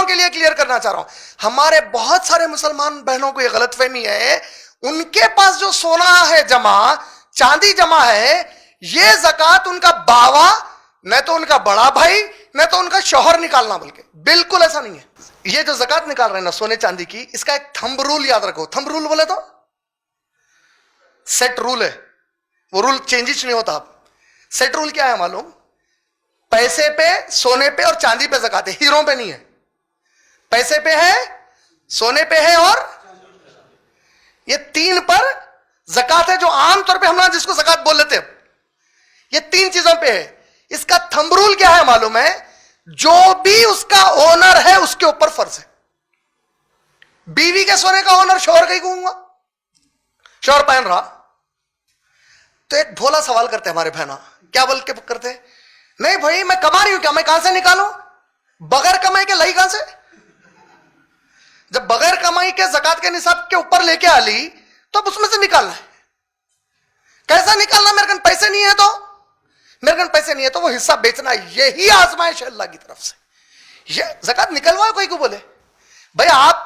کے لیے کلیئر کرنا چاہ رہا ہوں. ہمارے بہت سارے مسلمان بہنوں کو یہ غلط فہمی ہے, ان کے پاس جو سونا ہے جمع, چاندی جمع ہے, یہ زکات ان کا باوا, نہ تو ان کا بڑا بھائی, نہ تو ان کا شوہر نکالنا, بلکہ بالکل ایسا نہیں ہے. یہ جو زکات نکال رہے ہیں نا سونے چاندی کی, اس کا ایک تھمب رول یاد رکھو. تھمب رول بولے تو سیٹ رول ہے, وہ رول چینجز نہیں ہوتا. سیٹ رول کیا ہے معلوم؟ پیسے پہ, سونے پہ اور چاندی پہ زکات ہے, ہیروں پہ نہیں ہے. پیسے پہ ہے, سونے پہ ہے, اور یہ تین پر زکات ہے, جو عام طور پہ ہم جس کو زکات بول لیتے ہیں. یہ تین چیزوں پہ ہے. اس کا تھمب رول کیا ہے معلوم ہے؟ جو بھی اس کا اونر ہے اس کے اوپر فرض ہے. بیوی کے سونے کا اونر شوہر کا ہی کہوں گا, شوہر پہن رہا. تو ایک بھولا سوال کرتے ہمارے بہنا, کیا بول کے کرتے؟ نہیں بھائی میں کما رہی ہوں, کیا میں کہاں سے نکالوں؟ بغیر کمائی کے لائی کہاں سے؟ جب بغیر کمائی کے زکات کے نصاب کے اوپر لے کے آ لی تو اب اس میں سے نکالنا ہے. کیسا نکالنا؟ میرے کن پیسے نہیں ہے تو, میرے کن پیسے نہیں ہے تو وہ حصہ بیچنا. یہی آزمائش ہے اللہ کی طرف سے. یہ زکات نکلوا کوئی کو بولے بھائی آپ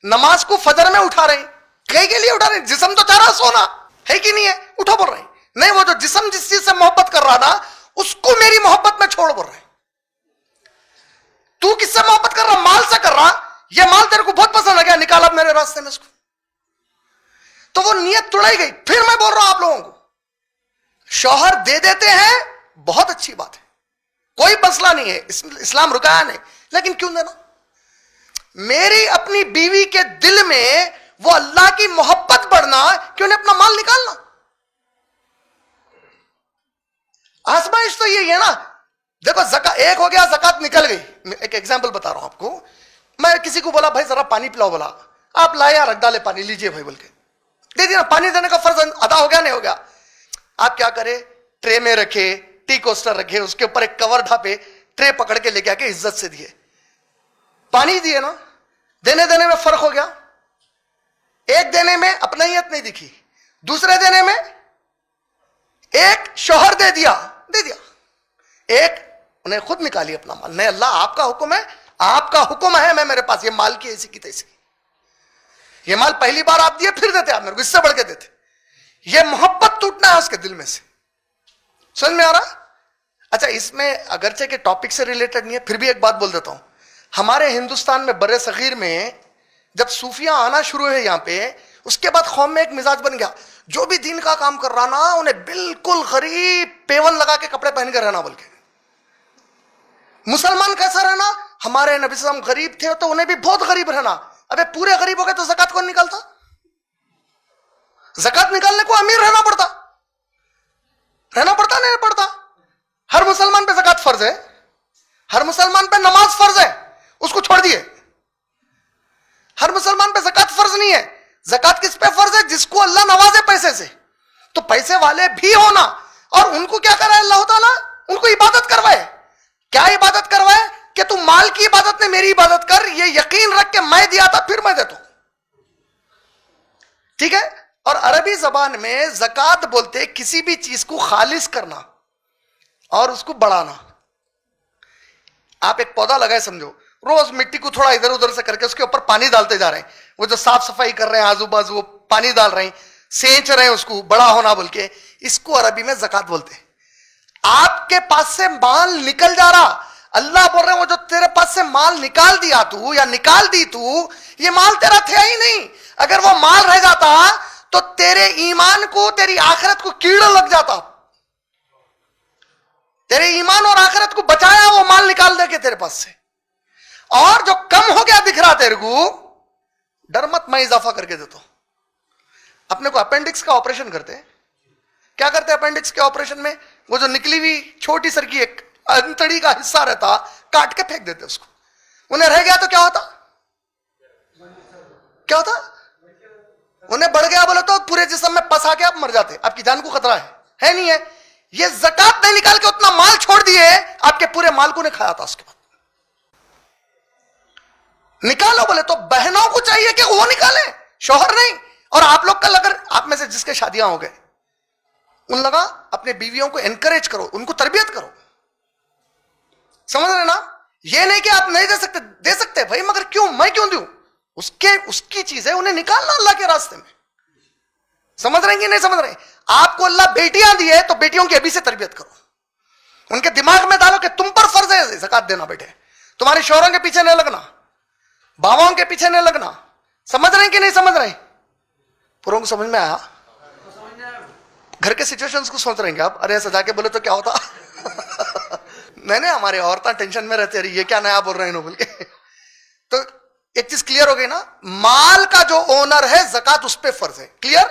نماز کو فجر میں اٹھا رہے ہیں, کہیں کے لیے اٹھا رہے ہیں؟ جسم تو چاہ رہا سونا ہے کہ نہیں ہے, اٹھو بول رہے ہیں. نہیں, وہ جو جسم جس چیز سے محبت کر رہا نا, اس کو میری محبت میں چھوڑ بول رہے ہیں. تو کس سے محبت کر رہا؟ مال سے کر رہا. یہ مال تیرے کو بہت پسند آ گیا, نکال اب میرے راستے میں اس کو. تو وہ نیت توڑائی گئی. پھر میں بول رہا ہوں آپ لوگوں کو, شوہر دے دیتے ہیں بہت اچھی بات ہے, کوئی مسئلہ نہیں ہے, اسلام رکایا نہیں, لیکن کیوں دینا؟ میری اپنی بیوی کے دل میں وہ اللہ کی محبت بڑھنا, کیوں نہیں اپنا مال نکالنا؟ آزمائش تو یہی ہے نا. دیکھو زکات ایک ہو گیا, زکات نکل گئی. ایک ایگزامپل بتا رہا ہوں آپ کو. میں کسی کو بولا بھائی ذرا پانی پلاؤ, بولا آپ لائے یا رکھ ڈالے پانی, لیجئے بھائی بول کے دے دیا. پانی دینے کا فرض ادا ہو گیا نہیں ہو گیا؟ آپ کیا کرے, ٹرے میں رکھے, ٹی کوسٹر رکھے, اس کے اوپر ایک کور ڈھاپے, ٹرے پکڑ کے لے کے آ کے عزت سے دیے, پانی دیے نا. دینے میں فرق ہو گیا. ایک دینے میں اپنائیت نہیں دکھی, دوسرے دینے میں ایک شوہر دے دیا, ایک انہیں خود نکالی اپنا مال. نہیں, اللہ آپ کا حکم ہے, آپ کا حکم ہے, میں میرے پاس یہ مال کی ایسی کی تیسی. یہ مال پہلی بار آپ دیے, پھر دیتے آپ میرے کو, اس سے بڑھ کے دیتے. یہ محبت ٹوٹنا ہے اس کے دل میں سے. سمجھ میں آ رہا؟ اچھا, اس میں اگرچہ کہ ٹاپک سے ریلیٹڈ نہیں ہے, پھر بھی ایک بات بول دیتا ہوں. ہمارے ہندوستان میں بر صغیر میں جب صوفیاء آنا شروع ہوئے یہاں پہ, اس کے بعد قوم میں ایک مزاج بن گیا, جو بھی دین کا کام کر رہا نا انہیں بالکل غریب پیون لگا کے کپڑے پہن کے رہنا. بول کے مسلمان کیسا رہنا؟ ہمارے نبی صلی اللہ علیہ وسلم غریب تھے تو انہیں بھی بہت غریب رہنا. ابے پورے غریب ہو گئے تو زکات کون نکالتا؟ زکات نکالنے کو امیر رہنا پڑتا نہیں پڑتا. ہر مسلمان پہ زکات فرض ہے, ہر مسلمان پہ نماز فرض ہے, اس کو چھوڑ دیے. ہر مسلمان پہ زکات فرض نہیں ہے. زکات کس پہ فرض ہے؟ جس کو اللہ نوازے پیسے سے. تو پیسے والے بھی ہونا, اور ان کو کیا کرائے اللہ تعالیٰ؟ ان کو عبادت کروائے. کیا عبادت کروائے؟ کہ تم مال کی عبادت نے میری عبادت کر, یہ یقین رکھ کے میں دیا تھا پھر میں دیتا ہوں. ٹھیک ہے. اور عربی زبان میں زکات بولتے کسی بھی چیز کو خالص کرنا اور اس کو بڑھانا. آپ ایک پودا لگائے سمجھو, روز مٹی کو تھوڑا ادھر ادھر سے کر کے اس کے اوپر پانی ڈالتے جا رہے ہیں. وہ جو صاف صفائی کر رہے ہیں آزو بازو, وہ پانی ڈال رہے ہیں, سینچ رہے ہیں اس کو بڑا ہونا بول کے, اس کو عربی میں زکات بولتے ہیں. آپ کے پاس سے مال نکل جا رہا, اللہ بول رہے ہیں وہ جو تیرے پاس سے مال نکال دیا تو یا نکال دی تو, یہ مال تیرا تھا ہی نہیں. اگر وہ مال رہ جاتا تو تیرے ایمان کو, تیری آخرت کو کیڑا لگ جاتا. تیرے ایمان اور آخرت کو بچایا وہ مال نکال دے کے تیرے پاس سے. اور جو کم ہو گیا دکھ رہا تیرے کو, ڈر مت, میں اضافہ کر کے دیتا ہوں. اپنے کو اپینڈکس کا آپریشن کرتے ہیں, کیا کرتے ہیں اپینڈکس کے آپریشن میں؟ وہ جو نکلی ہوئی چھوٹی سر کی ایک انتڑی کا حصہ رہتا, کاٹ کے پھینک دیتے اس کو. انہیں رہ گیا تو کیا ہوتا؟ انہیں بڑھ گیا بولے تو پورے جسم میں پس آ کے آپ مر جاتے, آپ کی جان کو خطرہ ہے نہیں ہے. یہ زکات نہیں نکال کے اتنا مال چھوڑ دیے, آپ کے پورے مال کو نے کھایا تھا. اس کے بعد نکالو بولے تو بہنوں کو چاہیے کہ وہ نکالیں, شوہر نہیں. اور آپ لوگ کل اگر آپ میں سے جس کے شادیاں ہو گئے, ان لگا اپنے بیویوں کو انکریج کرو, ان کو تربیت کرو. سمجھ رہے نا؟ یہ نہیں کہ آپ نہیں دے سکتے, دیتے بھائی, مگر کیوں, میں کیوں دوں, اس کی چیز ہے, انہیں نکالنا اللہ کے راستے میں. سمجھ رہے ہیں کہ نہیں سمجھ رہے ہیں؟ آپ کو اللہ بیٹیاں دی ہے تو بیٹیوں کی ابھی سے تربیت کرو, ان کے دماغ میں ڈالو کہ تم پر فرض ہے زکات دینا بیٹے, تمہاری شوہروں کے پیچھے نہیں لگنا, باواؤں کے پیچھے نہیں لگنا. سمجھ رہے ہیں کہ نہیں سمجھ رہے ہیں؟ پوروں کو سمجھ میں آیا؟ گھر کے سچویشنز کو سوچ رہے ہیں آپ, ارے ایسا جا کے بولے تو کیا ہوتا. نہیں ہمارے عورتیں ٹینشن میں رہتے, یہ کیا نیا بول رہے ہیں بول کے. تو ایک چیز کلیئر ہو گئی نا, مال کا جو اونر ہے زکات اس پہ فرض ہے. کلیئر؟